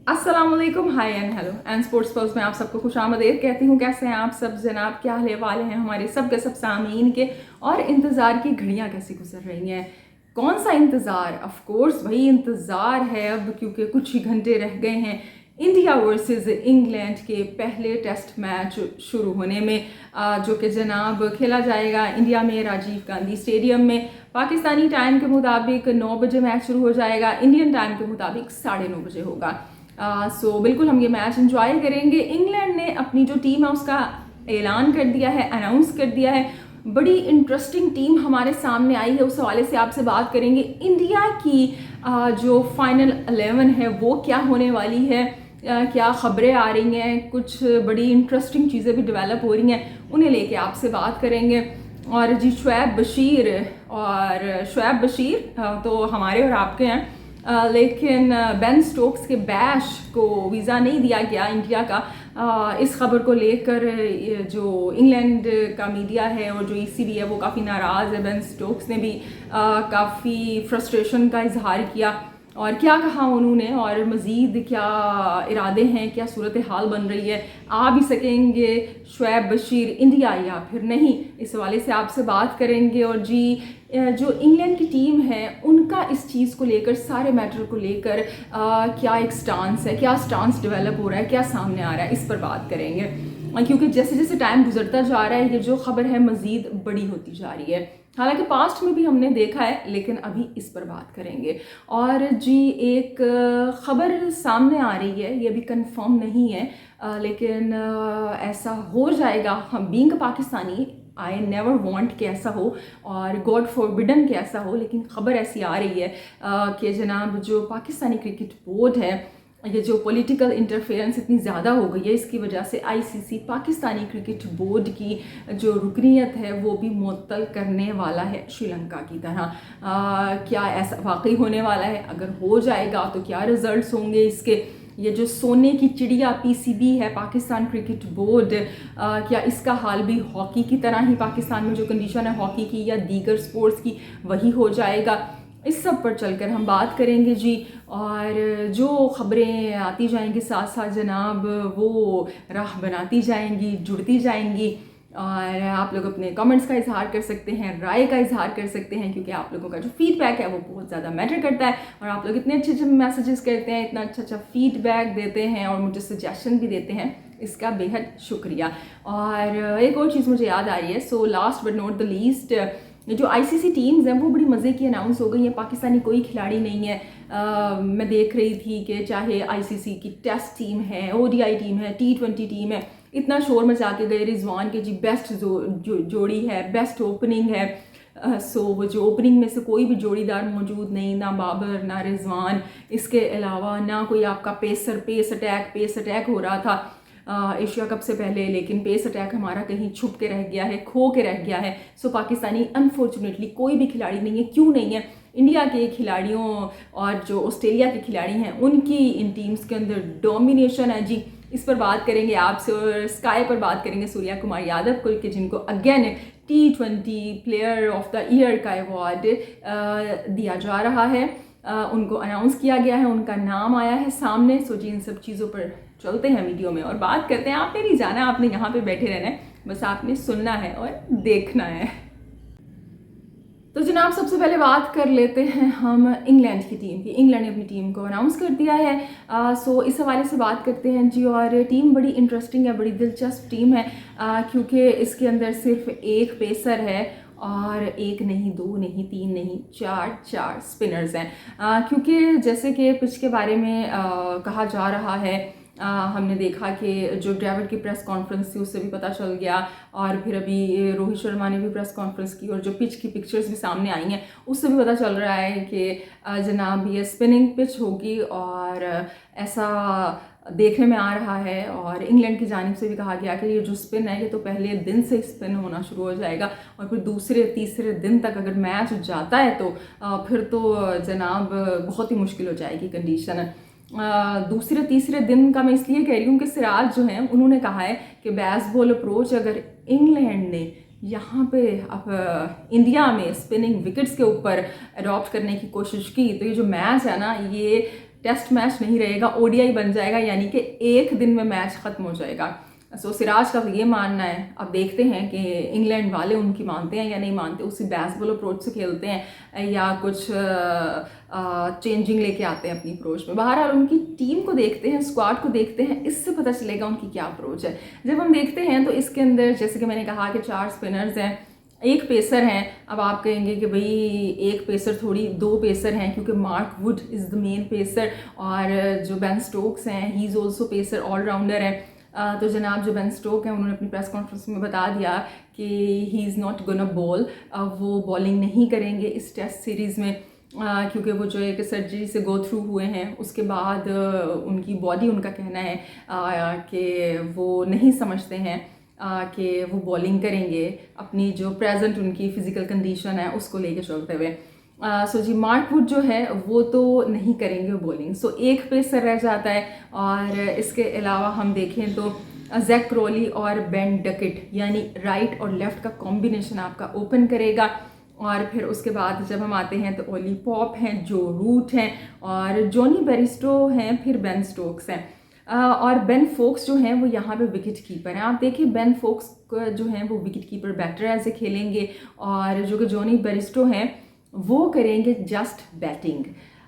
अस्सलाम वालेकुम, hi and hello and sports pulse में आप सबको खुश आमदीद कहती हूँ। कैसे हैं आप सब जनाब? क्या हाल वाले हैं हमारे सब के सब सामीन के? और इंतज़ार की घड़ियाँ कैसी गुजर रही हैं? कौन सा इंतज़ार? ऑफ कोर्स वही इंतज़ार है अब, क्योंकि कुछ ही घंटे रह गए हैं इंडिया वर्सेस इंग्लैंड के पहले टेस्ट मैच शुरू होने में, जो कि जनाब खेला जाएगा इंडिया में राजीव गांधी स्टेडियम में। पाकिस्तानी टाइम के मुताबिक 9 बजे मैच शुरू हो जाएगा, इंडियन टाइम के मुताबिक 9:30 बजे होगा। सो बिल्कुल हम ये मैच एंजॉय करेंगे। इंग्लैंड ने अपनी जो टीम है उसका ऐलान कर दिया है, अनाउंस कर दिया है। बड़ी इंटरेस्टिंग टीम हमारे सामने आई है, उस हवाले से आपसे बात करेंगे। इंडिया की जो फाइनल 11 है वो क्या होने वाली है, क्या खबरें आ रही हैं, कुछ बड़ी इंटरेस्टिंग चीज़ें भी डेवलप हो रही हैं, उन्हें लेके आपसे बात करेंगे। और जी शुएब बशीर तो हमारे और आपके हैं, लेकिन बेन स्टोक्स के बैश को वीज़ा नहीं दिया गया इंडिया का। इस खबर को लेकर जो इंग्लैंड का मीडिया है और जो ईसीबी है वो काफ़ी नाराज़ है। बेन स्टोक्स ने भी काफ़ी फ्रस्ट्रेशन का इजहार किया और क्या कहा उन्होंने, और मज़ीद क्या इरादे हैं, क्या सूरत हाल बन रही है, आ भी सकेंगे शुएब बशीर इंडिया या फिर नहीं, इस हवाले से आपसे बात करेंगे। और जी जो इंग्लैंड की टीम है उनका इस चीज़ को लेकर, सारे मैटर को लेकर क्या एक स्टांस है, क्या स्टांस डेवलप हो रहा है, क्या सामने आ रहा है, इस पर बात करेंगे। क्योंकि जैसे जैसे टाइम गुजरता जा रहा है ये जो खबर है मज़ीद बड़ी होती जा रही है। हालांकि पास्ट में भी हमने देखा है, लेकिन अभी इस पर बात करेंगे। और जी एक ख़बर सामने आ रही है, ये भी कंफर्म नहीं है, लेकिन ऐसा हो जाएगा। हम being Pakistani, I never want कि ऐसा हो और गॉड फॉरबिडन कि ऐसा हो, लेकिन ख़बर ऐसी आ रही है कि जनाब जो पाकिस्तानी क्रिकेट बोर्ड है, ये जो पॉलिटिकल इंटरफेरेंस इतनी ज़्यादा हो गई है, इसकी वजह से आईसीसी पाकिस्तानी क्रिकेट बोर्ड की जो रुकनीत है वो भी मुअत्तल करने वाला है श्रीलंका की तरह। क्या ऐसा वाकई होने वाला है? अगर हो जाएगा तो क्या रिजल्ट्स होंगे इसके? ये जो सोने की चिड़िया पीसीबी है पाकिस्तान क्रिकेट बोर्ड, क्या इसका हाल भी हॉकी की तरह ही, पाकिस्तान में जो कंडीशन है हॉकी की या दीगर स्पोर्ट्स की, वही हो जाएगा? इस सब पर चलकर हम बात करेंगे जी। और जो ख़बरें आती जाएंगी साथ साथ जनाब वो राह बनाती जाएंगी, जुड़ती जाएंगी। और आप लोग अपने कमेंट्स का इजहार कर सकते हैं, राय का इजहार कर सकते हैं, क्योंकि आप लोगों का जो फीडबैक है वो बहुत ज़्यादा मैटर करता है। और आप लोग इतने अच्छे अच्छे मैसेजेस करते हैं, इतना अच्छा फीडबैक देते हैं और मुझे सजेशन भी देते हैं, इसका बेहद शुक्रिया। और एक और चीज़ मुझे याद आ रही है, so last but not the least, जो आईसीसी टीम्स हैं वो बड़ी मज़े की अनाउंस हो गई है। पाकिस्तानी कोई खिलाड़ी नहीं है। मैं देख रही थी कि चाहे आईसीसी की टेस्ट टीम है, ओडीआई टीम है, T20 टीम है, इतना शोर मचा के गए रिजवान के जी बेस्ट जोड़ी है, बेस्ट ओपनिंग है। सो वो जो ओपनिंग में से कोई भी जोड़ीदार मौजूद नहीं, ना बाबर ना रिजवान, इसके अलावा ना कोई आपका पेस अटैक हो रहा था एशिया कप से पहले, लेकिन पेस अटैक हमारा कहीं छुप के रह गया है, खो के रह गया है। सो पाकिस्तानी अनफॉर्चुनेटली कोई भी खिलाड़ी नहीं है। क्यों नहीं है? इंडिया के खिलाड़ियों और जो ऑस्ट्रेलिया के खिलाड़ी हैं उनकी इन टीम्स के अंदर डोमिनेशन है जी। इस पर बात करेंगे आपसे। और स्काई पर बात करेंगे सूर्या कुमार यादव को, कि जिनको again T20 player of the year का अवार्ड दिया जा रहा है। उनको अनाउंस किया गया है, उनका नाम आया है सामने। सो जी इन सब चीज़ों पर चलते हैं वीडियो में और बात करते हैं। आपने नहीं जाना, आपने यहाँ पे बैठे रहना है, बस आपने सुनना है और देखना है। तो जनाब सबसे पहले बात कर लेते हैं हम इंग्लैंड की टीम की। इंग्लैंड ने अपनी टीम को अनाउंस कर दिया है। सो इस हवाले से बात करते हैं जी। और टीम बड़ी इंटरेस्टिंग है, बड़ी दिलचस्प टीम है, क्योंकि इसके अंदर सिर्फ एक पेसर है और एक नहीं, दो नहीं, तीन नहीं, चार स्पिनर्स हैं। क्योंकि जैसे कि पिच के बारे में कहा जा रहा है, हमने देखा कि जो ड्राविड की प्रेस कॉन्फ्रेंस थी उससे भी पता चल गया, और फिर अभी रोहित शर्मा ने भी प्रेस कॉन्फ्रेंस की और जो पिच की पिक्चर्स भी सामने आई हैं उससे भी पता चल रहा है कि जनाब ये स्पिनिंग पिच होगी, और ऐसा देखने में आ रहा है। और इंग्लैंड की जानिब से भी कहा गया कि ये जो स्पिन है ये तो पहले दिन से स्पिन होना शुरू हो जाएगा, और फिर दूसरे तीसरे दिन तक अगर मैच जाता है तो फिर तो जनाब बहुत ही मुश्किल हो जाएगी कंडीशन। दूसरे तीसरे दिन का मैं इसलिए कह रही हूँ कि सिराज जो हैं उन्होंने कहा है कि बेसबॉल अप्रोच अगर इंग्लैंड ने यहाँ पे अब इंडिया में स्पिनिंग विकेट्स के ऊपर अडॉप्ट करने की कोशिश की तो ये जो मैच है ना, ये टेस्ट मैच नहीं रहेगा, ओडीआई बन जाएगा, यानी कि एक दिन में मैच ख़त्म हो जाएगा। सो सिराज का तो ये मानना है। अब देखते हैं कि इंग्लैंड वाले उनकी मानते हैं या नहीं मानते, उसी बेसबॉल अप्रोच से खेलते हैं या कुछ चेंजिंग लेके आते हैं अपनी अप्रोच में। बहरहाल उनकी टीम को देखते हैं, स्क्वाड को देखते हैं, इससे पता चलेगा उनकी क्या अप्रोच है। जब हम देखते हैं तो इसके अंदर जैसे कि मैंने कहा कि 4 स्पिनर्स हैं, एक पेसर हैं। अब आप कहेंगे कि भाई एक पेसर थोड़ी, 2 पेसर हैं, क्योंकि Mark Wood is the main pacer और जो बेन स्टोक्स हैं he is also pacer, allrounder है। तो जनाब जो बेन स्टोक हैं उन्होंने अपनी प्रेस कॉन्फ्रेंस में बता दिया कि ही इज़ नॉट गोना बॉल, वो बॉलिंग नहीं करेंगे इस टेस्ट सीरीज़ में, क्योंकि वो जो एक सर्जरी से गो थ्रू हुए हैं। उसके बाद उनकी बॉडी, उनका कहना है कि वो नहीं समझते हैं कि वो बॉलिंग करेंगे, अपनी जो प्रेजेंट उनकी फ़िज़िकल कंडीशन है उसको लेके चलते हुए। सो जी मार्क वुड जो है वो तो नहीं करेंगे बॉलिंग। सो एक पेसर रह जाता है और इसके अलावा हम देखें तो जैक क्रॉली और बेन डकेट, यानी राइट और लेफ़्ट का कॉम्बिनेशन आपका ओपन करेगा। और फिर उसके बाद जब हम आते हैं तो ओली पॉप हैं, जो रूट हैं और जॉनी बेरिस्टो हैं, फिर बेन स्टोक्स हैं और बेन फोक्स जो हैं वो यहाँ पे विकेट कीपर हैं। आप देखिए बेन फोक्स जो हैं वो विकेट कीपर बैटर ऐसे खेलेंगे और जो कि जॉनी बेरिस्टो हैं वो करेंगे जस्ट बैटिंग।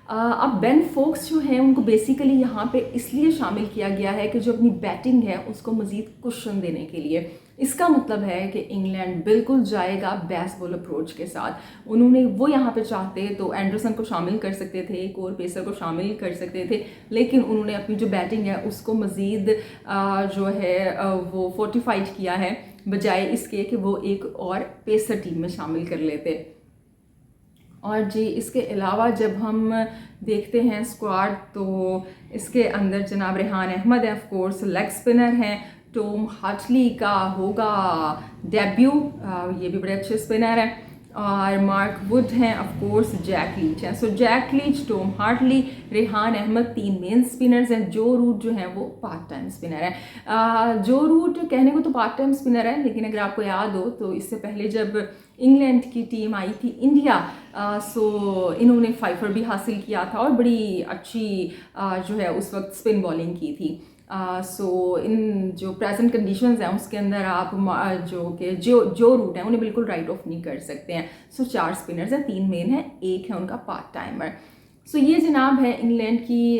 अब बेन फोक्स जो हैं उनको बेसिकली यहाँ पे इसलिए शामिल किया गया है कि जो अपनी बैटिंग है उसको मज़ीद कुशन देने के लिए। इसका मतलब है कि इंग्लैंड बिल्कुल जाएगा बेसबॉल अप्रोच के साथ। उन्होंने वो यहाँ पे चाहते तो एंडरसन को शामिल कर सकते थे, एक और पेसर को शामिल कर सकते थे, लेकिन उन्होंने अपनी जो बैटिंग है उसको मज़ीद जो है वो फोर्टिफाइड किया है, बजाय इसके कि वो एक और पेसर टीम में शामिल कर लेते। और जी इसके अलावा जब हम देखते हैं स्क्वाड तो इसके अंदर जनाब रेहान अहमद है, ऑफ कोर्स लेग स्पिनर हैं। टॉम हार्टली का होगा डेब्यू, ये भी बड़े अच्छे स्पिनर हैं। और मार्क वुड हैं, ऑफ कोर्स जैक लीच हैं। So Jack Leach, Tom Hartley, Rehan Ahmed 3 main spinners हैं। जो रूट जो हैं वो पार्ट टाइम स्पिनर है। जो रूट कहने को तो पार्ट टाइम स्पिनर है, लेकिन अगर आपको याद हो तो इससे पहले जब इंग्लैंड की टीम आई थी इंडिया, सो इन्होंने फाइफर भी हासिल किया था और बड़ी अच्छी जो है उस वक्त स्पिन बॉलिंग की थी। सो इन जो प्रेजेंट कंडीशंस हैं उसके अंदर आप जो रूट हैं उन्हें बिल्कुल राइट ऑफ नहीं कर सकते हैं। सो 4 स्पिनर्स हैं, 3 मेन हैं, एक है उनका पार्ट टाइमर। सो ये जनाब है इंग्लैंड की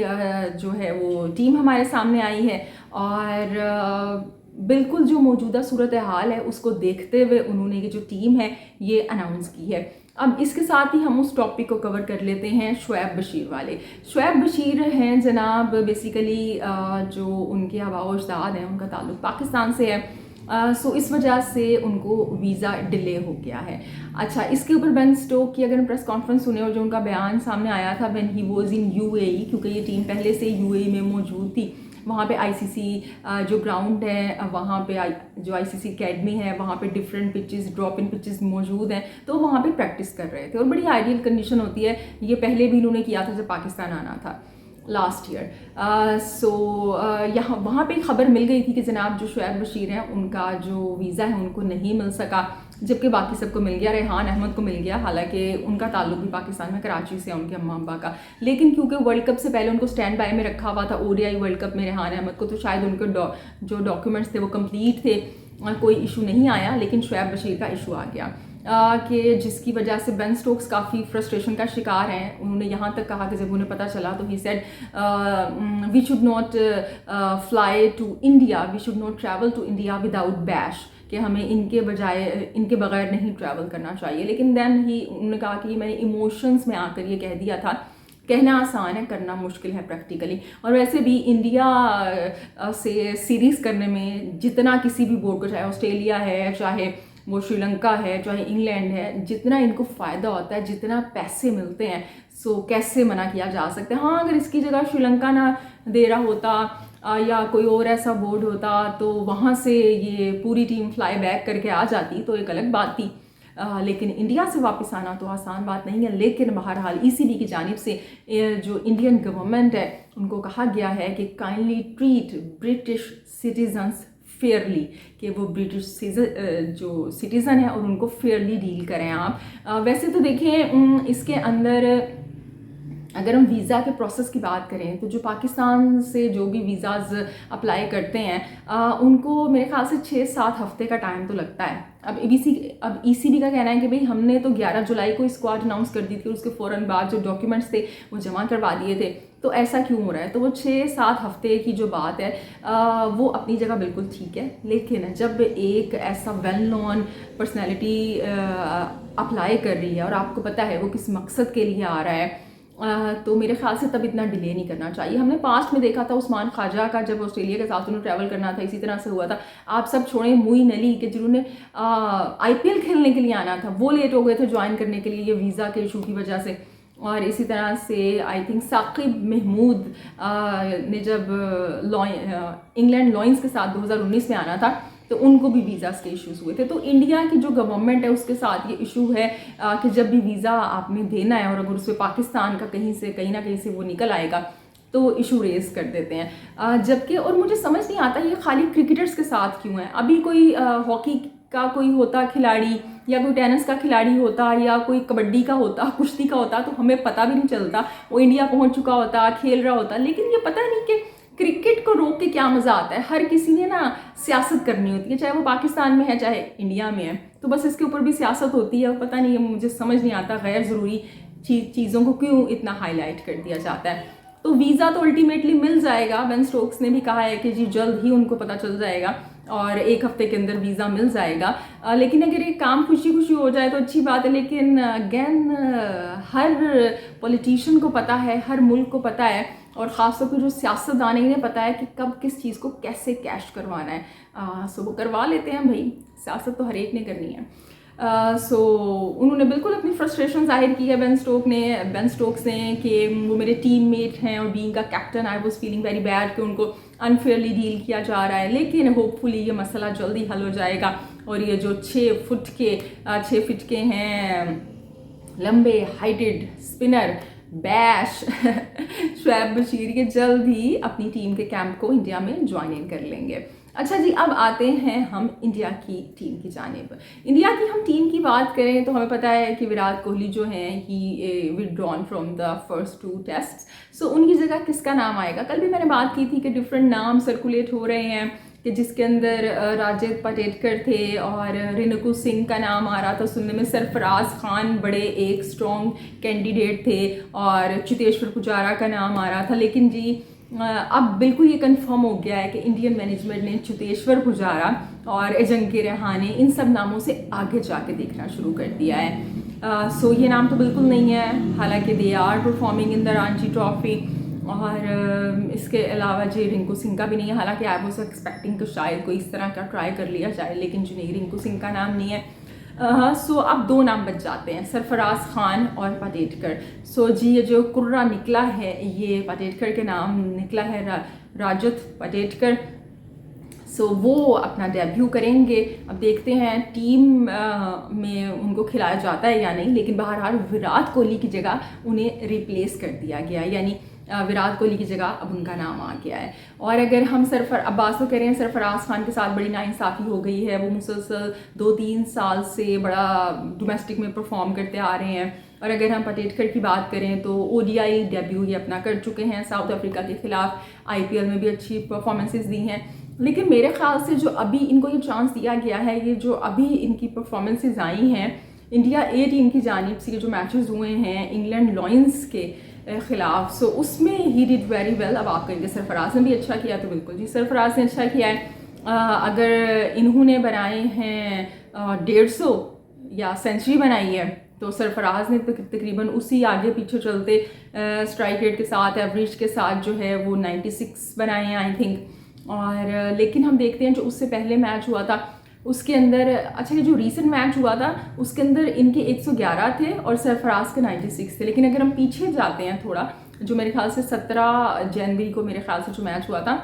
जो है वो टीम हमारे सामने आई है और बिल्कुल जो मौजूदा सूरत हाल है उसको देखते हुए उन्होंने ये जो टीम है ये अनाउंस की है। अब इसके साथ ही हम उस टॉपिक को कवर कर लेते हैं शुएब बशीर वाले। शुएब बशीर हैं जनाब बेसिकली जो उनके आबाओ अजदाद हैं उनका ताल्लुक पाकिस्तान से है। सो इस वजह से उनको वीज़ा डिले हो गया है। अच्छा, इसके ऊपर बेन स्टोक की अगर प्रेस कॉन्फ्रेंस सुने और जो उनका बयान सामने आया था when he was in UAE, क्योंकि ये टीम पहले से यूएई में मौजूद थी, वहाँ पे आईसीसी जो ग्राउंड है वहाँ पे जो आईसीसी एकेडमी है वहाँ पे different pitches, drop in pitches मौजूद हैं, तो वहाँ पे प्रैक्टिस कर रहे थे और बड़ी आइडियल कंडीशन होती है। ये पहले भी इन्होंने किया था जब पाकिस्तान आना था लास्ट ईयर। सो यहाँ वहाँ पे खबर मिल गई थी कि जनाब जो शुएब बशीर हैं उनका जो वीज़ा है उनको नहीं मिल सका, जबकि बाकी सबको मिल गया। रेहान अहमद को मिल गया, हालांकि उनका ताल्लुक भी पाकिस्तान में कराची से है, उनके अम्मा अब्बा का, लेकिन क्योंकि वर्ल्ड कप से पहले उनको स्टैंड बाय में रखा हुआ था ओडीआई वर्ल्ड कप में रेहान अहमद को, तो शायद उनके जो डॉक्यूमेंट्स थे वो कंप्लीट थे, कोई इशू नहीं आया। लेकिन शुएब बशीर का इशू आ गया कि जिसकी वजह से बेन स्टोक्स काफ़ी फ्रस्ट्रेशन का शिकार हैं। उन्होंने यहाँ तक कहा कि जब उन्हें पता चला तो he said we should not fly to India, we should not travel to India without bash, कि हमें इनके बगैर नहीं ट्रैवल करना चाहिए। लेकिन देन ही उन्होंने कहा कि मैंने इमोशंस में आकर ये कह दिया था। कहना आसान है, करना मुश्किल है प्रैक्टिकली। और वैसे भी इंडिया से सीरीज़ करने में जितना किसी भी बोर्ड को, चाहे ऑस्ट्रेलिया है, चाहे वो श्रीलंका है, चाहे इंग्लैंड है, जितना इनको फ़ायदा होता है, जितना पैसे मिलते हैं, सो कैसे मना किया जा सकता है। हाँ, अगर इसकी जगह श्रीलंका ना दे रहा होता या कोई और ऐसा बोर्ड होता तो वहाँ से ये पूरी टीम फ्लाई बैक करके आ जाती तो एक अलग बात थी। लेकिन इंडिया से वापस आना तो आसान बात नहीं है। लेकिन बहरहाल ईसीबी की जानिब से जो इंडियन गवर्नमेंट है उनको कहा गया है कि kindly treat British citizens Fairlie, कि वो ब्रिटिश जो सिटीज़न है और उनको फेयरली डील करें आप। वैसे तो देखें इसके अंदर अगर हम वीज़ा के प्रोसेस की बात करें तो जो पाकिस्तान से जो भी वीज़ाज़ अप्लाई करते हैं उनको मेरे ख्याल से 6-7 हफ्ते का टाइम तो लगता है। अब ईसीबी का कहना है कि भाई हमने तो 11 जुलाई को इसको आज अनाउंस कर दी थी, उसके फ़ौरन बाद जो डॉक्यूमेंट्स थे वो जमा करवा दिए थे, तो ऐसा क्यों हो रहा है? तो वो 6-7 हफ्ते की जो बात है वो अपनी जगह बिल्कुल ठीक है, लेकिन जब एक ऐसा वेल नोन पर्सनैलिटी अप्लाई कर रही है और आपको पता है वो किस मकसद के लिए आ रहा है, तो मेरे ख्याल से तब इतना डिले नहीं करना चाहिए। हमने पास्ट में देखा था उस्मान ख्वाजा का, जब ऑस्ट्रेलिया के साथ उन्हें ट्रैवल करना था इसी तरह से हुआ था। आप सब छोड़ें मोइन अली के जिन्होंने आईपीएल खेलने के लिए आना था, वो लेट हो गए थे ज्वाइन करने के लिए ये वीज़ा के इशू की वजह से। और इसी तरह से आई थिंक साकिब महमूद ने जब इंग्लैंड लॉयंस के साथ 2019 में आना था तो उनको भी वीज़ास के इश्यूज़ हुए थे। तो इंडिया की जो गवर्नमेंट है उसके साथ ये इशू है कि जब भी वीज़ा आपने देना है और अगर उसमें पाकिस्तान का कहीं ना कहीं से वो निकल आएगा तो इशू रेज कर देते हैं। जबकि और मुझे समझ नहीं आता ये खाली क्रिकेटर्स के साथ क्यों है। अभी कोई हॉकी का कोई होता खिलाड़ी या कोई टेनिस का खिलाड़ी होता या कोई कबड्डी का होता, कुश्ती का होता, तो हमें पता भी नहीं चलता, वो इंडिया पहुंच चुका होता, खेल रहा होता। लेकिन ये पता नहीं कि क्रिकेट को रोक के क्या मज़ा आता है। हर किसी ने ना सियासत करनी होती है, चाहे वो पाकिस्तान में है चाहे इंडिया में है, तो बस इसके ऊपर भी सियासत होती है। पता नहीं, मुझे समझ नहीं आता गैर ज़रूरी चीज़ों को क्यों इतना हाईलाइट कर दिया जाता है। तो वीज़ा तो अल्टीमेटली मिल जाएगा। बेन स्टोक्स ने भी कहा है कि जी जल्द ही उनको पता चल जाएगा और 1 हफ्ते के अंदर वीज़ा मिल जाएगा। लेकिन अगर ये काम खुशी खुशी हो जाए तो अच्छी बात है। लेकिन अगेन हर पॉलिटिशियन को पता है, हर मुल्क को पता है और ख़ासतौर पर जो सियासतदान है इन्हें पता है कि कब किस चीज़ को कैसे कैश करवाना है। सो वो करवा लेते हैं भाई, सियासत तो हर एक ने करनी है। सो उन्होंने बिल्कुल अपनी फ्रस्ट्रेशन जाहिर की है बेन स्टोक्स ने कि वो मेरे टीममेट हैं और बीइंग का captain I was feeling very bad कि उनको अनफेयरली डील किया जा रहा है। लेकिन होपफुली ये मसला जल्दी हल हो जाएगा और ये जो 6 फीट के हैं लंबे heighted spinner bash Shoaib Bashir ये जल्द ही अपनी टीम के कैंप को इंडिया में ज्वाइन इन कर लेंगे। अच्छा जी, अब आते हैं हम इंडिया की टीम की जानिब। इंडिया की हम टीम की बात करें तो हमें पता है कि विराट कोहली जो हैं ही withdrawn from the first 2 test. So उनकी जगह किसका नाम आएगा? कल भी मैंने बात की थी कि डिफरेंट नाम सर्कुलेट हो रहे हैं कि जिसके अंदर राजेद पटेटकर थे और रिंकू सिंह का नाम आ रहा था सुनने में। सरफराज खान बड़े एक स्ट्रॉन्ग कैंडिडेट थे और चितेश्वर पुजारा का नाम आ रहा था। लेकिन जी अब बिल्कुल ये कंफर्म हो गया है कि इंडियन मैनेजमेंट ने चितेश्वर पुजारा और अजिंक्य रहाणे इन सब नामों से आगे जाके देखना शुरू कर दिया है। सो ये नाम तो बिल्कुल नहीं है, हालांकि they are performing in the Ranji Trophy. और इसके अलावा जी रिंकू सिंह का भी नहीं है, हालांकि आई वाज एक्सपेक्टिंग कि शायद कोई इस तरह का ट्राई कर लिया जाए, लेकिन जो नहीं, रिंकू सिंह का नाम नहीं है। सो अब 2 नाम बच जाते हैं, सरफराज खान और पटेटकर। सो जी ये जो कुर्रा निकला है ये पटेटकर के नाम निकला है, राजत पटेटकर। सो वो अपना डेब्यू करेंगे। अब देखते हैं टीम में उनको खिलाया जाता है या नहीं, लेकिन बहरहाल विराट कोहली की जगह उन्हें रिप्लेस कर दिया गया, यानी विराट कोहली की जगह अब उनका नाम आ गया है। और अगर हम अब्बास तो कह रहे हैं सरफराज खान के साथ बड़ी नाइंसाफ़ी हो गई है, वो मुसलसल 2-3 साल से बड़ा डोमेस्टिक में परफॉर्म करते आ रहे हैं। और अगर हम पटेटकर की बात करें तो ओडीआई डेब्यू ये अपना कर चुके हैं साउथ अफ्रीका के खिलाफ, आईपीएल में भी अच्छी परफॉर्मेंसेस दी हैं। लेकिन मेरे ख्याल से जो अभी इनको ये चांस दिया गया है, ये जो अभी इनकी परफॉर्मेंसेस आई हैं इंडिया ए टीम की जानिब से, जो मैचेस हुए हैं इंग्लैंड लॉयंस के खिलाफ, सो उसमें ही डिड वेरी वेल। अब आप कहेंगे सरफराज ने भी अच्छा किया, तो बिल्कुल जी सरफराज ने अच्छा किया है। अगर इन्होंने बनाए हैं 150 या सेंचुरी बनाई है तो सरफराज ने तकरीबन उसी आगे पीछे चलते स्ट्राइक रेट के साथ, एवरेज के साथ जो है वो 96 बनाए हैं आई थिंक। और लेकिन हम देखते हैं जो उससे पहले मैच हुआ था उसके अंदर, अच्छा ये जो रीसेंट मैच हुआ था उसके अंदर इनके 111 थे और सरफराज के 96 थे। लेकिन अगर हम पीछे जाते हैं थोड़ा, जो मेरे ख्याल से 17 जनवरी को मेरे ख्याल से जो मैच हुआ था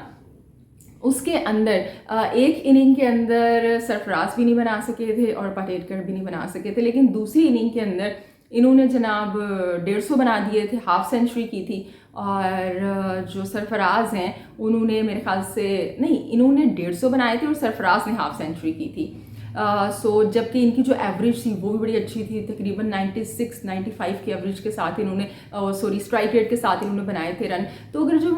उसके अंदर एक इनिंग के अंदर सरफराज भी नहीं बना सके थे और पटेटकर भी नहीं बना सके थे, लेकिन दूसरी इनिंग के अंदर इन्होंने जनाब 150 बना दिए थे, हाफ सेंचुरी की थी। और जो सरफराज हैं उन्होंने मेरे ख्याल से नहीं, इन्होंने 150 बनाए थे और सरफराज ने हाफ सेंचुरी की थी। सो जबकि इनकी जो एवरेज थी वो भी बड़ी अच्छी थी, तकरीबन 96-95 की एवरेज के साथ इन्होंने स्ट्राइक रेट के साथ इन्होंने बनाए थे रन। तो अगर जो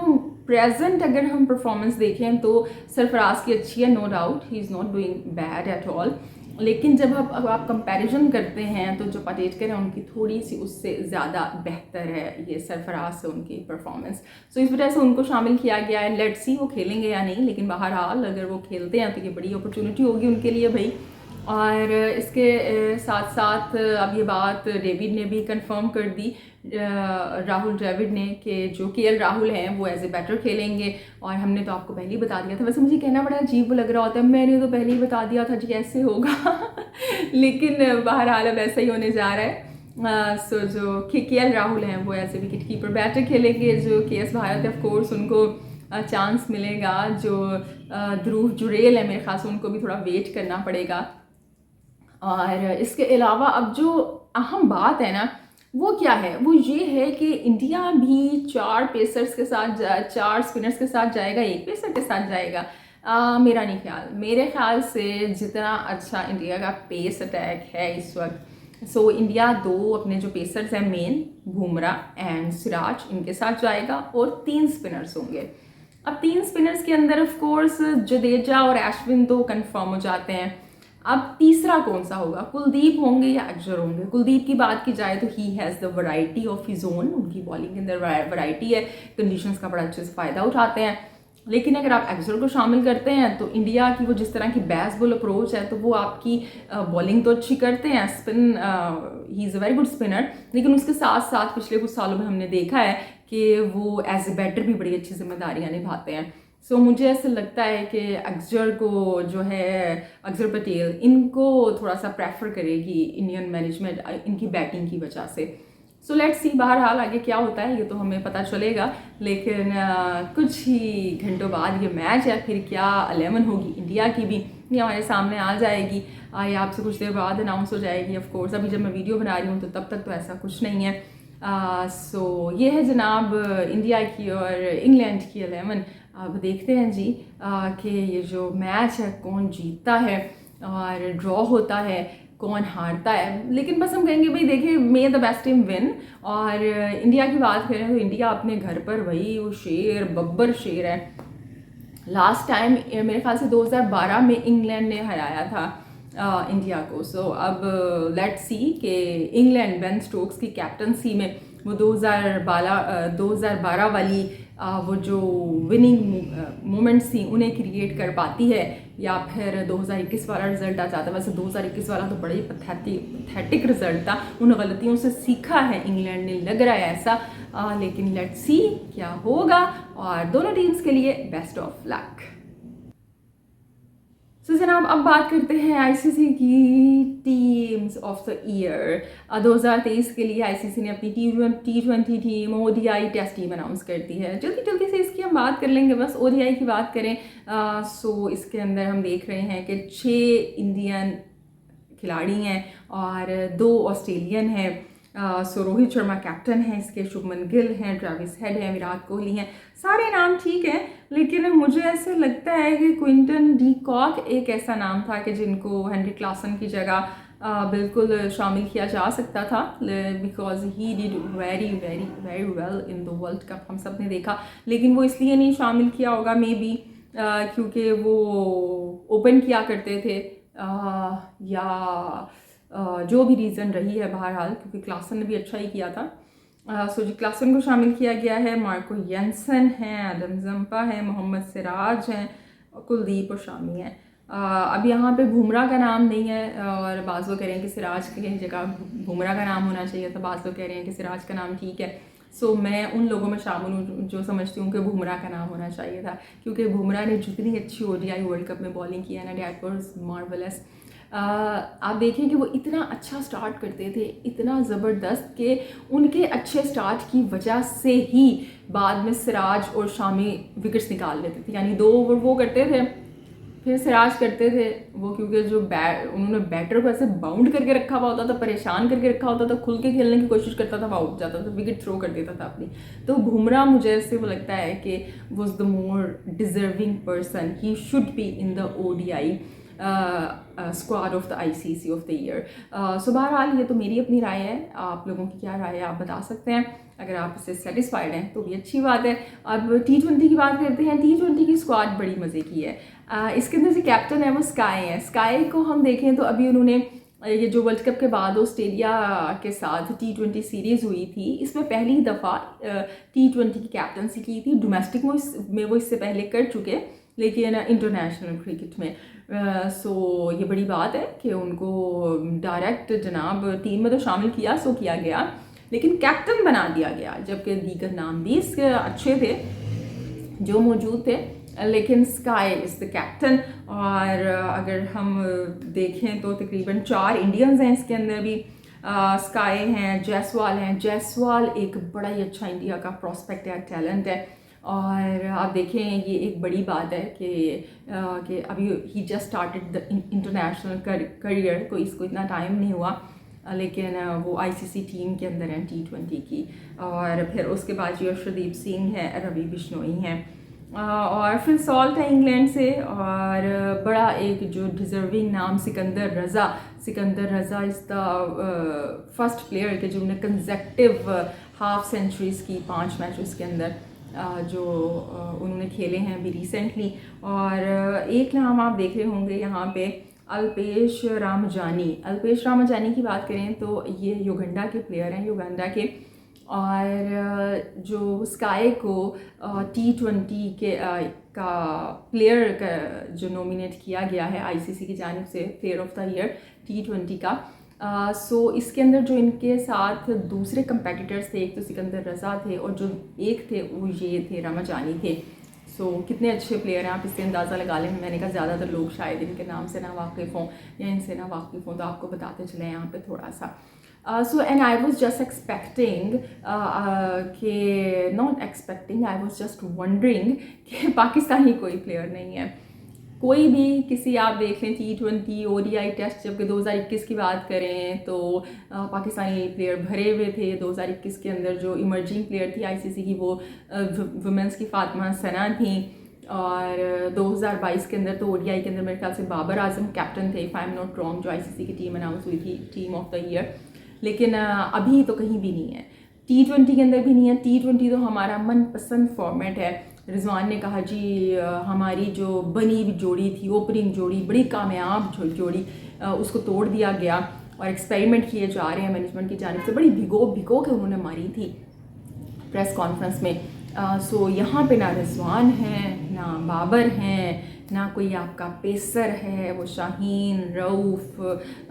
प्रेजेंट अगर हम परफॉर्मेंस देखें तो सरफराज की अच्छी है, no doubt, he is not doing bad at all. लेकिन जब आप कंपैरिजन करते हैं तो जो पटेटकर हैं उनकी थोड़ी सी उससे ज़्यादा बेहतर है ये सरफराज से उनकी परफॉर्मेंस। सो इस वजह से उनको शामिल किया गया है। लेट्स सी वो खेलेंगे या नहीं, लेकिन बहरहाल अगर वो खेलते हैं तो ये बड़ी अपॉर्चुनिटी होगी उनके लिए भाई। और इसके साथ साथ अब ये बात डेविड ने भी कंफर्म कर दी, राहुल द्रविड़ ने, कि जो केएल राहुल हैं वो एज ए बैटर खेलेंगे। और हमने तो आपको पहले ही बता दिया था, वैसे मुझे कहना बड़ा अजीब लग रहा होता है, मैंने तो पहले ही बता दिया था जी कैसे होगा लेकिन बहरहाल अब ऐसा ही होने जा रहा है। सो जो केएल राहुल हैं वो as a wicket keeper batter खेलेंगे। जो केएस भारत ऑफ कोर्स उनको चांस मिलेगा। जो ध्रुव जुरेल है मेरे ख्याल से उनको भी थोड़ा वेट करना पड़ेगा। और इसके अलावा अब जो अहम बात है ना वो क्या है, वो ये है कि इंडिया भी 4 पेसर्स के साथ 4 स्पिनर्स के साथ जाएगा, 1 पेसर के साथ जाएगा। मेरा नहीं ख्याल, मेरे ख्याल से जितना अच्छा इंडिया का पेस अटैक है इस वक्त, सो इंडिया 2 अपने जो पेसर्स हैं मेन, बुमराह एंड सिराज, इनके साथ जाएगा और 3 स्पिनर्स होंगे। अब 3 स्पिनर्स के अंदर ऑफ कोर्स जडेजा और अश्विन तो कंफर्म हो जाते हैं। अब तीसरा कौन सा होगा, कुलदीप होंगे या अक्षर होंगे। कुलदीप की बात की जाए तो he has the variety of his own, उनकी बॉलिंग के अंदर वैरायटी है, कंडीशंस का बड़ा अच्छे से फ़ायदा उठाते हैं। लेकिन अगर आप अक्षर को शामिल करते हैं तो इंडिया की वो जिस तरह की बैस बॉल अप्रोच है तो वो आपकी बॉलिंग तो अच्छी करते हैं, spin he is a very good spinner, लेकिन उसके साथ साथ पिछले कुछ सालों में हमने देखा है कि वो एज ए बैटर भी बड़ी अच्छी जिम्मेदारियाँ निभाते हैं। सो मुझे ऐसा लगता है कि अक्षर को जो है, अक्षर पटेल, इनको थोड़ा सा प्रेफर करेगी इंडियन मैनेजमेंट इनकी बैटिंग की वजह से। सो लेट्स सी बहरहाल आगे क्या होता है ये तो हमें पता चलेगा। लेकिन कुछ ही घंटों बाद ये मैच है, फिर क्या 11 होगी इंडिया की भी ये हमारे सामने आ जाएगी। ये आपसे कुछ देर बाद अनाउंस हो जाएगी ऑफ कोर्स। अभी जब मैं वीडियो बना रही हूँ तो तब तक तो ऐसा कुछ नहीं है। सो ये है जनाब इंडिया की और इंग्लैंड की 11। अब देखते हैं जी कि ये जो मैच है कौन जीतता है और ड्रॉ होता है, कौन हारता है। लेकिन बस हम कहेंगे भाई देखिए, मे द बेस्ट टीम विन। और इंडिया की बात करें तो इंडिया अपने घर पर वही वो शेर बब्बर शेर है। लास्ट टाइम मेरे ख्याल से 2012 में इंग्लैंड ने हराया था इंडिया को। सो अब लेट्स सी कि इंग्लैंड बेन स्टोक्स की कैप्टनसी में वो 2012 वाली वो जो विनिंग मोमेंट्स थी उन्हें क्रिएट कर पाती है या फिर 2021 वाला रिजल्ट आ जाता है। वैसे 2021 वाला तो बड़ा ही पैथेटिक रिजल्ट था, उन गलतियों से सीखा है इंग्लैंड ने, लग रहा है ऐसा। लेकिन लेट्स सी क्या होगा और दोनों टीम्स के लिए बेस्ट ऑफ लक। तो जनाब अब बात करते हैं आईसीसी की टीम्स ऑफ द ईयर। 2023 के लिए आईसीसी ने अपनी T20 team, ODI test team announce कर दी है। जल्दी जल्दी से इसकी हम बात कर लेंगे, बस ओडीआई की बात करें। सो इसके अंदर हम देख रहे हैं कि 6 इंडियन खिलाड़ी हैं और 2 ऑस्ट्रेलियन हैं। सो रोहित शर्मा कैप्टन हैं इसके, शुभमन गिल हैं, ट्रेविस हेड हैं, विराट कोहली हैं, सारे नाम ठीक हैं। लेकिन मुझे ऐसे लगता है कि क्विंटन डी कॉक एक ऐसा नाम था कि जिनको हेनरी क्लासन की जगह बिल्कुल शामिल किया जा सकता था, because he did very very very well in the world cup, हम सब ने देखा। लेकिन वो इसलिए नहीं शामिल किया होगा मे बी क्योंकि वो ओपन किया करते थे या जो भी रीज़न रही है बहरहाल, क्योंकि क्लासन ने भी अच्छा ही किया था। सो जी क्लासन को शामिल किया गया है, मार्को येंसन हैं, एडम जम्पा हैं, मोहम्मद सिराज हैं, कुलदीप और शामी हैं। अब यहाँ पे बुमराह का नाम नहीं है और बाज़ लोग कह रहे हैं कि सिराज की जगह बुमराह का नाम होना चाहिए था, बाज़ लोग कह रहे हैं कि सिराज का नाम ठीक है। सो मैं उन लोगों में शामिल हूँ जो समझती हूँ कि बुमराह का नाम होना चाहिए था, क्योंकि बुमराह ने जितनी अच्छी ओडीआई वर्ल्ड कप में बॉलिंग की है ना, डैट वाज मार्वलस। आप देखें कि वो इतना अच्छा स्टार्ट करते थे, इतना ज़बरदस्त कि उनके अच्छे स्टार्ट की वजह से ही बाद में सिराज और शामी विकेट्स निकाल लेते थे। यानी 2 ओवर वो करते थे, फिर सिराज करते थे वो, क्योंकि जो उन्होंने बैटर को ऐसे बाउंड करके रखा हुआ होता था, परेशान करके रखा होता था, खुल के खेलने की कोशिश करता था, वो आउट जाता था, विकेट थ्रो कर देता था अपनी। तो बुमराह मुझे ऐसे वो लगता है कि was the more deserving person, he should be in the ODI. Squad of the ICC of the year. So बहरहाल ये तो मेरी अपनी राय है, आप लोगों की क्या राय है आप बता सकते हैं। अगर आप इससे सेटिस्फाइड हैं तो भी अच्छी बात है। अब T20 की बात करते हैं। T20 की स्क्वाड बड़ी मज़े की है। इसके अंदर से कैप्टन है वो स्काई है। स्काई को हम देखें तो अभी उन्होंने ये जो वर्ल्ड कप के बाद ऑस्ट्रेलिया के साथ T20 सीरीज़ हुई थी, इसमें पहली दफ़ा T20 की कैप्टनसी की थी। डोमेस्टिक में वो इससे पहले कर चुके, लेकिन इंटरनेशनल क्रिकेट में सो ये बड़ी बात है कि उनको डायरेक्ट जनाब टीम में तो शामिल किया किया गया, लेकिन कैप्टन बना दिया गया, जबकि दीगर नाम भी इसके अच्छे थे जो मौजूद थे, लेकिन स्काई इज़ द कैप्टन। और अगर हम देखें तो तकरीबन 4 इंडियंस हैं इसके अंदर भी। स्काई हैं, जायसवाल एक बड़ा ही अच्छा इंडिया का प्रॉस्पेक्ट है, टैलेंट है। और आप देखें ये एक बड़ी बात है कि अभी ही just started the international career, कोई इसको इतना टाइम नहीं हुआ, लेकिन वो आईसीसी टीम के अंदर हैं T20 की। और फिर उसके बाद यशदीप सिंह है, रवि बिश्नोई हैं, और फिर सॉल्ट है इंग्लैंड से। और बड़ा एक जो डिज़र्विंग नाम सिकंदर रज़ा इज़ द फर्स्ट प्लेयर के जिन्होंने कंसेक्टिव हाफ सेंचुरीज़ की 5 मैचेस के अंदर जो उन्होंने खेले हैं अभी रिसेंटली। और एक नाम आप देख रहे होंगे यहाँ पे, अल्पेश रामजानी की बात करें तो ये युगांडा के प्लेयर हैं, युगांडा के। और जो स्काई को T20 के का प्लेयर का जो नॉमिनेट किया गया है आईसीसी की जानिब से, player of the year T20 का, सो इसके अंदर जो इनके साथ दूसरे कंपेटिटर्स थे, एक तो सिकंदर रज़ा थे और जो एक थे वो ये थे, रामाजानी थे। सो कितने अच्छे प्लेयर हैं, आप इससे अंदाज़ा लगा लें। मैंने कहा ज़्यादातर लोग शायद इनके नाम से ना वाकिफ़ हों या इनसे ना वाकिफ़ हों, तो आपको बताते चले यहाँ पे थोड़ा सा। So and I was just expecting I was just wondering कि पाकिस्तानी कोई प्लेयर नहीं है, कोई भी किसी आप देख लें T20 ODI टेस्ट, जबकि 2021 की बात करें तो पाकिस्तानी प्लेयर भरे हुए थे। 2021 के अंदर जो इमर्जिंग प्लेयर थी आईसीसी की वो वुमेंस की फातिमा सना थी। और 2022 के अंदर तो ODI के अंदर मेरे ख्याल से बाबर आजम कैप्टन थे, if I am not wrong, जो आईसीसी की टीम अनाउंस हुई थी टीम ऑफ द ईयर। लेकिन अभी तो कहीं भी नहीं है, T20 के अंदर भी नहीं है। T20 तो हमारा मनपसंद फॉर्मेट है। रिजवान ने कहा जी हमारी जो बनी जोड़ी थी, ओपनिंग जोड़ी, बड़ी कामयाब जोड़ी, उसको तोड़ दिया गया और एक्सपेरिमेंट किए जा रहे हैं मैनेजमेंट की जानिब से। बड़ी भिगो के उन्होंने मारी थी प्रेस कॉन्फ्रेंस में। सो यहाँ पे ना रिजवान हैं, ना बाबर हैं, ना कोई आपका पेसर है वो शाहीन, रऊफ़,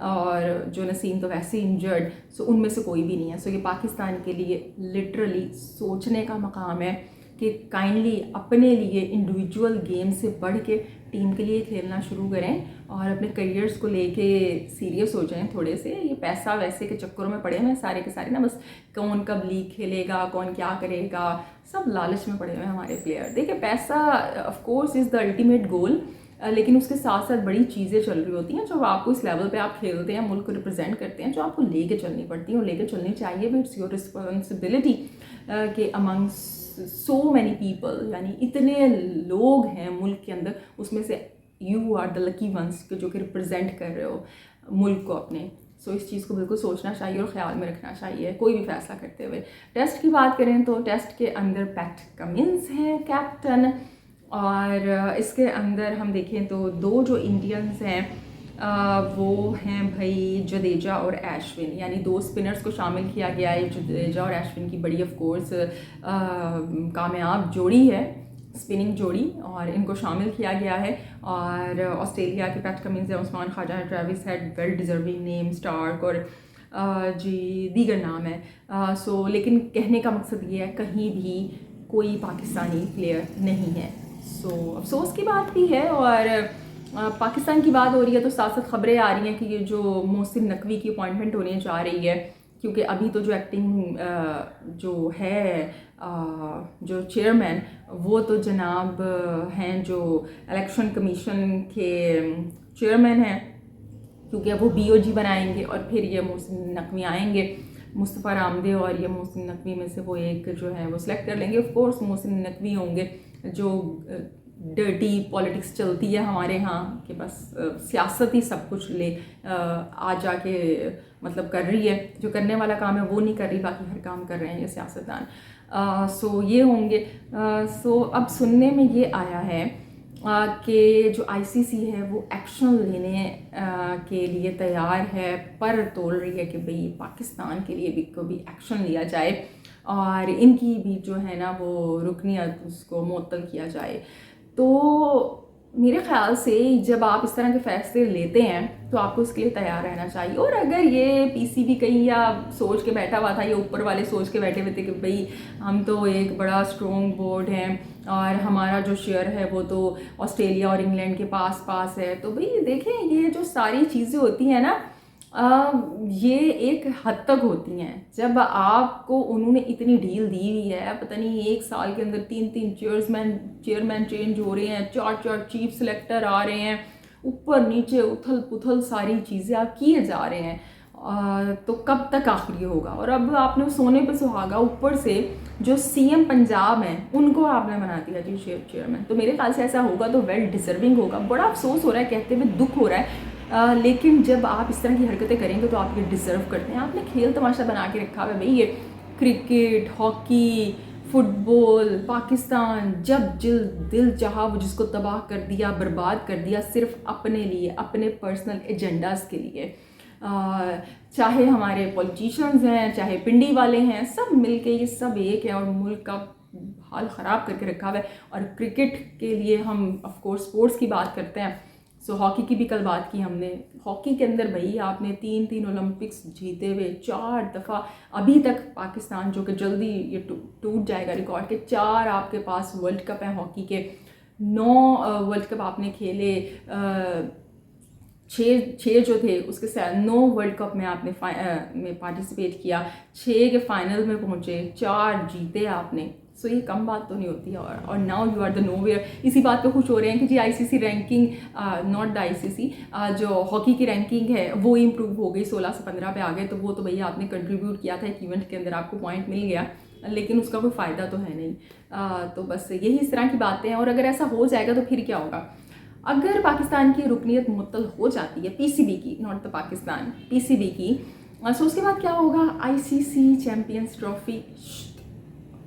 और जो नसीम तो वैसे इंजर्ड। सो उनमें से कोई भी नहीं है। सो ये पाकिस्तान के लिए लिटरली सोचने का मकाम है कि काइंडली अपने लिए इंडिविजुअल गेम से बढ़ के टीम के लिए खेलना शुरू करें और अपने करियर्स को लेके सीरियस हो जाएं थोड़े से। ये पैसा वैसे के चक्करों में पड़े हुए हैं सारे के सारे ना, बस कौन कब लीग खेलेगा, कौन क्या करेगा, सब लालच में पड़े हुए हैं हमारे प्लेयर। देखिए पैसा of course is the ultimate goal, लेकिन उसके साथ साथ बड़ी चीज़ें चल रही होती हैं जो आपको इस लेवल पे आप खेलते हैं, मुल्क को रिप्रेजेंट करते हैं, जो आपको लेके चलनी पड़ती हैं और लेके चलनी चाहिए भी। इट्स योर रिस्पॉन्सिबिलिटी कि अमंग्स सो मैनी पीपल, यानी इतने लोग हैं मुल्क के अंदर, उसमें से you are the lucky ones जो कि रिप्रेजेंट कर रहे हो मुल्क को अपने। सो इस चीज़ को बिल्कुल सोचना चाहिए और ख्याल में रखना चाहिए कोई भी फैसला करते हुए। टेस्ट की बात करें तो टेस्ट के अंदर पैट कमिंस हैं कैप्टन, और इसके अंदर हम देखें तो 2 जो इंडियंस हैं वो हैं भाई जडेजा और अश्विन, यानी 2 स्पिनर्स को शामिल किया गया है। जडेजा और अश्विन की बड़ी ऑफ कोर्स कामयाब जोड़ी है, स्पिनिंग जोड़ी, और इनको शामिल किया गया है। और ऑस्ट्रेलिया के पैट कमिंस है, उस्मान ख्वाजा है, Travis Head, well deserving name, Starc और जी दीगर नाम है। सो लेकिन कहने का मकसद ये है कहीं भी कोई पाकिस्तानी प्लेयर नहीं है। सो अफसोस की बात भी है। और पाकिस्तान की बात हो रही है तो साथ साथ खबरें आ रही हैं कि ये जो मोहसिन नकवी की अपॉइंटमेंट होने जा रही है, क्योंकि अभी तो जो एक्टिंग जो है जो चेयरमैन वो तो जनाब हैं जो इलेक्शन कमीशन के चेयरमैन हैं, क्योंकि अब वो BOG बनाएंगे और फिर ये मोहसिन नकवी आएंगे, मुस्तफ़ा रामदे, और ये मोहसिन नकवी में से वो एक जो है वो सिलेक्ट कर लेंगे। ऑफ कोर्स मोहसिन नकवी होंगे जो डर्टी पॉलिटिक्स चलती है हमारे यहाँ कि बस सियासत ही सब कुछ ले आ जाके मतलब कर रही है, जो करने वाला काम है वो नहीं कर रही, बाकी हर काम कर रहे हैं ये सियासतदान। सो ये होंगे। सो अब सुनने में ये आया है कि जो आईसीसी है वो एक्शन लेने के लिए तैयार है, पर तोड़ रही है कि भाई पाकिस्तान के लिए भी कभी एक्शन लिया जाए और इनकी भी जो है ना वो रुकनियत उसको मुअत्तल किया जाए। तो मेरे ख्याल से जब आप इस तरह के फैसले लेते हैं तो आपको उसके लिए तैयार रहना चाहिए। और अगर ये पीसीबी कहीं या सोच के बैठा हुआ था, या ऊपर वाले सोच के बैठे हुए थे कि भाई हम तो एक बड़ा स्ट्रॉन्ग बोर्ड है और हमारा जो शेयर है वो तो ऑस्ट्रेलिया और इंग्लैंड के पास पास है, तो भाई देखें ये जो सारी चीज़ें होती हैं ना ये एक हद तक होती हैं। जब आपको उन्होंने इतनी डील दी हुई है, पता नहीं 1 साल के अंदर 3 चेयरमैन चेंज हो रहे हैं, 4 चीफ सेलेक्टर आ रहे हैं, ऊपर नीचे उथल पुथल सारी चीज़ें आप किए जा रहे हैं, तो कब तक आखिर ये होगा। और अब आपने सोने पे सुहागा, ऊपर से जो सीएम पंजाब हैं उनको आपने बना दिया जी चेयरमैन। तो मेरे ख्याल से ऐसा होगा तो वेल डिजर्विंग होगा। बड़ा अफसोस हो रहा है, कहते हुए दुख हो रहा है, लेकिन जब आप इस तरह की हरकतें करेंगे तो आप ये डिज़र्व करते हैं। आपने खेल तमाशा बना के रखा है भाई, ये क्रिकेट, हॉकी, फुटबॉल, पाकिस्तान जब दिल चाहा वो जिसको तबाह कर दिया, बर्बाद कर दिया, सिर्फ अपने लिए, अपने पर्सनल एजेंडाज के लिए। चाहे हमारे पॉलिटिशियंस हैं, चाहे पिंडी वाले हैं, सब मिलके ये सब एक है और मुल्क का हाल ख़राब करके रखा हुआ है। और क्रिकेट के लिए हम ऑफ कोर्स स्पोर्ट्स की बात करते हैं, सो हॉकी की भी कल बात की हमने। हॉकी के अंदर भाई आपने 3 ओलंपिक्स जीते हुए 4 दफ़ा, अभी तक पाकिस्तान जो कि जल्दी ये टूट जाएगा रिकॉर्ड के, 4 आपके पास वर्ल्ड कप हैं हॉकी के, 9 वर्ल्ड कप आपने खेले, 6 जो थे उसके साथ 9 वर्ल्ड कप में आपने में पार्टिसिपेट किया, 6 के फाइनल में पहुँचे, 4 जीते आपने। सो ये कम बात तो नहीं होती है। और now you are the nowhere. इसी बात पे खुश हो रहे हैं कि जी ICC ranking, not the ICC, जो हॉकी की रैंकिंग है वो इम्प्रूव हो गई, 16 से 15 पे आ गए। तो वो तो भैया आपने कंट्रीब्यूट किया था एक इवेंट के अंदर, आपको पॉइंट मिल गया, लेकिन उसका कोई फ़ायदा तो है नहीं। तो बस यही इस तरह की बातें हैं। और अगर ऐसा हो जाएगा तो फिर क्या होगा? अगर पाकिस्तान की रुकनीत मुअत्तल हो जाती है, पीसीबी की, नॉट द पाकिस्तान, पीसीबी की, सो उसके बाद क्या होगा? आईसीसी चैम्पियंस ट्रॉफी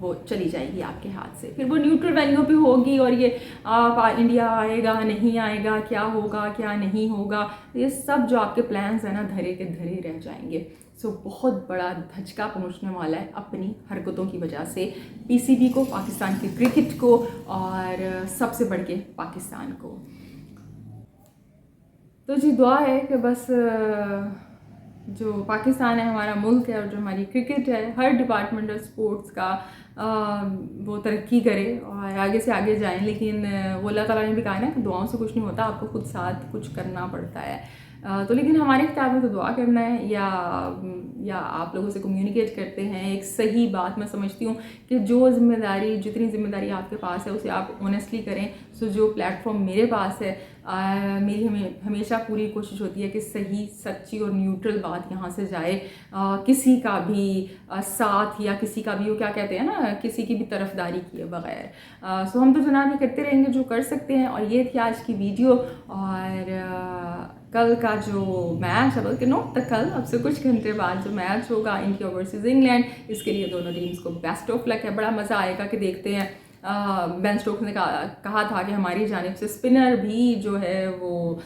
वो चली जाएगी आपके हाथ से। फिर वो न्यूट्रल वेन्यू पे होगी और ये इंडिया आएगा नहीं आएगा, क्या होगा क्या नहीं होगा, ये सब जो आपके प्लान्स हैं ना धरे के धरे रह जाएंगे। सो बहुत बड़ा धचका पहुंचने वाला है अपनी हरकतों की वजह से पीसीबी को, पाकिस्तान की क्रिकेट को और सबसे बढ़ के पाकिस्तान को। तो जी दुआ है कि बस जो पाकिस्तान है, हमारा मुल्क है, और जो हमारी क्रिकेट है, हर डिपार्टमेंट ऑफ स्पोर्ट्स का वो तरक्की करे और आगे से आगे जाएं। लेकिन वो अल्लाह ताला ने भी कहा है ना कि दुआओं से कुछ नहीं होता, आपको खुद साथ कुछ करना पड़ता है। तो लेकिन हमारे किताब में तो दुआ करना है या आप लोगों से कम्युनिकेट करते हैं एक सही बात। मैं समझती हूँ कि जो जिम्मेदारी, जितनी जिम्मेदारी आपके पास है उसे आप ऑनेस्टली करें। सो जो प्लेटफॉर्म मेरे पास है, मेरी हमेशा पूरी कोशिश होती है कि सही, सच्ची और न्यूट्रल बात यहाँ से जाए, किसी का भी साथ या किसी का भी वो क्या कहते हैं ना, किसी की भी तरफदारी किए बगैर। सो हम तो जनाब ये करते रहेंगे जो कर सकते हैं। और ये थी आज की वीडियो। और कल का जो मैच है, बल्कि नॉट द कल, अब से कुछ घंटे बाद जो मैच होगा इंडिया वर्सेस इंग्लैंड, इसके लिए दोनों टीम्स को बेस्ट ऑफ लक है। बड़ा मज़ा आएगा कि देखते हैं। बेन स्टोक्स ने कहा था कि हमारी जानिब से स्पिनर भी जो है वो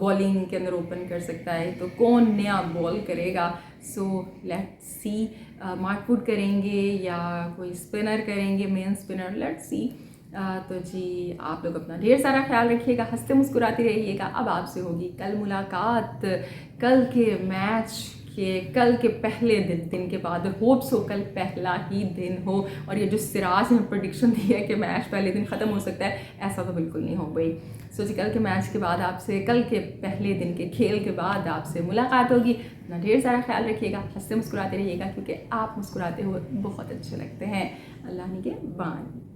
बॉलिंग के अंदर ओपन कर सकता है, तो कौन नया बॉल करेगा। सो लेट्स सी, मार्कवुड करेंगे या कोई स्पिनर करेंगे, मेन स्पिनर, लेट्स सी। तो जी आप लोग अपना ढेर सारा ख्याल रखिएगा, हंसते मुस्कुराते रहिएगा। अब आपसे होगी कल मुलाकात, कल के मैच के, कल के पहले दिन के बाद। होप्स हो कल पहला ही दिन हो। और ये जो सिराज ने प्रेडिक्शन दी है कि मैच पहले दिन ख़त्म हो सकता है, ऐसा तो बिल्कुल नहीं हो गई। सो जी कल के मैच के बाद आपसे, कल के पहले दिन के खेल के बाद आपसे मुलाकात होगी। अपना ढेर सारा ख्याल रखिएगा, हंसते मुस्कुराते रहिएगा, क्योंकि आप मुस्कुराते हुए बहुत अच्छे लगते हैं। अल्लाह के बान।